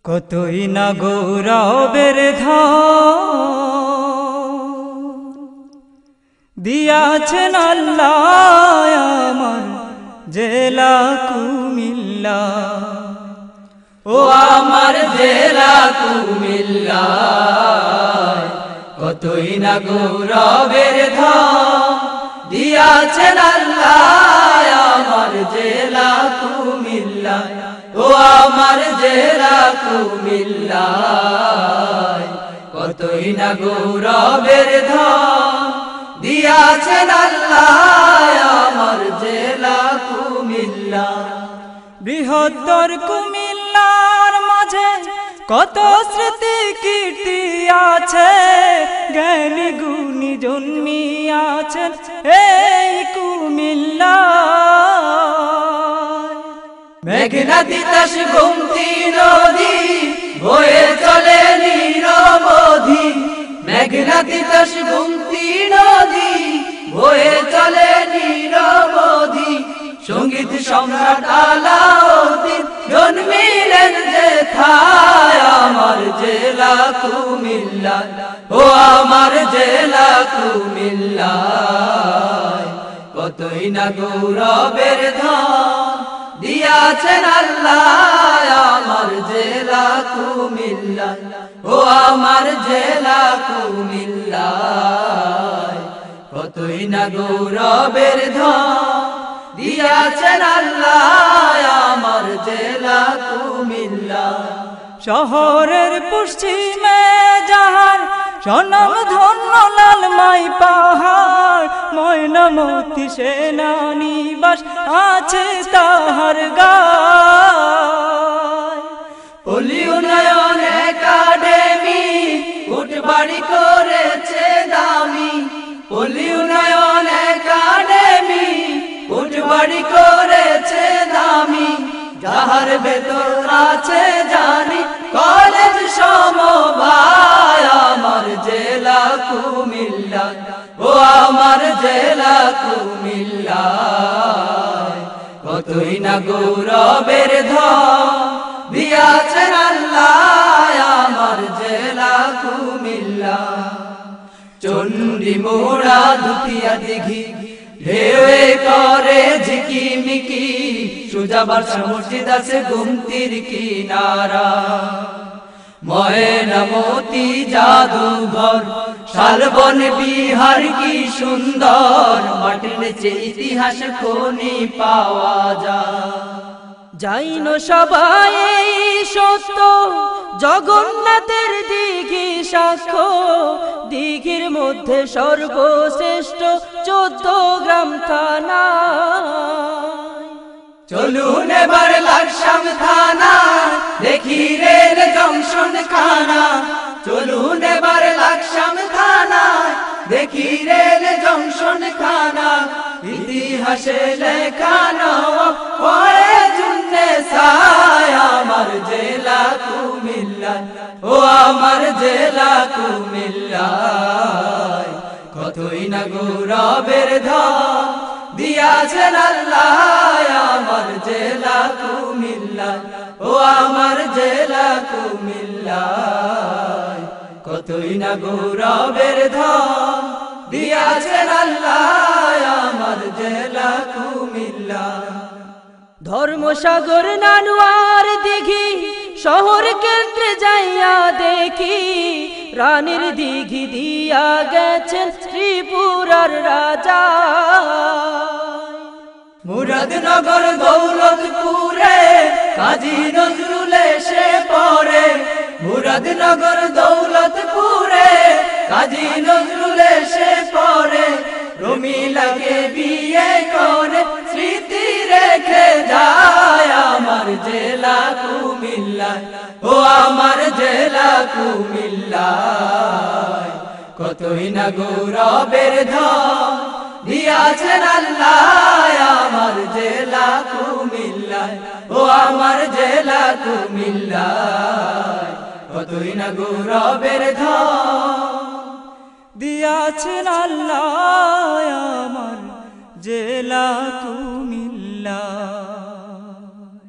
কতই না গৌরবের ধন দিয়াছেন আল্লাহ আমার জেলা কুমিল্লা। ও আমার জেলা কুমিল্লা, কতই না গৌরবের ধন দিয়াছেন আল্লাহ আমার জেলা কুমিল্লা। ও আমার জেলা কুমিল্লা, কতই না গৌরবের ধন দিয়াছেন আল্লাহ আমার জেলা কুমিল্লা। বৃহত্তর কুমিল্লার মাঝে কত স্মৃতি কীর্তি আছে, জ্ঞানী গুণী জন্মিয়াছেন এই কুমিল্লা। মেঘনা তিতাস গোমতী নদী বয়ে চলে নিরবধি, মেঘনা তিতাস গোমতী নদী বয়ে চলে নিরবধি। সঙ্গীত সম্রাট আলাউদ্দিন জন্মিলেন যেথায় আমার জেলা কুমিল্লা। ও আমার জেলা কুমিল্লা, কতই না গৌরবের ধন দিয়াছেন আল্লাহ আমার জেলা কুমিল্লা। ও আমার জেলা কুমিল্লা, কতই না গৌরবের ধন দিয়াছেন আল্লাহ আমার জেলা কুমিল্লা। শহরের পশ্চিমে যাহার সনম ধন্য লালমাই পাহাড়, ময়নামতি সেনানিবাস আছে তাহার গায়। পল্লী উন্নয়ন একাডেমি উঠবাড়ি করেছে দামি, পল্লী উন্নয়ন একাডেমি উঠবাড়ি করেছে দামি। যাহার ভেতর আছে জানি কলেজ সমবায় আমার জেলা কুমিল্লা। ও আমার জেলা কুমিল্লা, কতই না গৌরবের ধন দিয়াছেন আল্লাহ আমার জেলা কুমিল্লা। চণ্ডী মোড়া দুটিয়া দিঘি ঢেউয়ে করে ঝিকিমিকি, সুজাবার মসজিদ আছে গোমতীর কিনারা। ময়নামতি জাদুঘর শালবন বিহার কি সুন্দর, মাটির নিচে ইতিহাস খনি পাওয়া যায়। যাইনো সবাই সত্য জগন্নাথের দিঘি সাক্ষ্য, দিঘির মধ্যে সর্বশ্রেষ্ঠ 14 গ্রাম থানা। চলুন এবার লাকসাম থানা দেখি রেল জংশন খানা। চলুন এবার লাকসাম থানা দেখি রেল জংশন খানা। ইতিহাসে লেখানো পড়ে জুন্নে সায় আমার জেলা কুমিল্লা। ও আমার জেলা কুমিল্লা, কতই না গৌরবের ধন দিয়াছেন আল্লাহ আমার জেলা কুমিল্লা। ও আমার জেলা কুমিল্লা, কতই না গৌরবের ধন দিয়াছেন আল্লাহ আমার জেলা কুমিল্লা। ধর্মসাগর নানুয়ার দিঘি শহর কেন্দ্রে যাইয়া দেখি, রানীর দিঘি দিয়া গেছেন ত্রিপুরার রাজা। মুরাদনগর দৌলতপুরে কাজী নজরুল এসে পড়ে, মুরাদনগর দৌলতপুরে কাজী নজরুল এসে পড়ে। রমিলাকে বিয়ে করে স্মৃতি রেখে যায় আমার জেলা কুমিল্লা। ও আমার জেলা কুমিল্লা, কতই না গৌরবের ধন দিয়াছেন আল্লাহ আমার জেলা কুমিল্লা। ও আমার জেলা কুমিল্লা, কতই না গৌরবের ধন দিয়াছেন আল্লাহ আমার জেলা কুমিল্লা।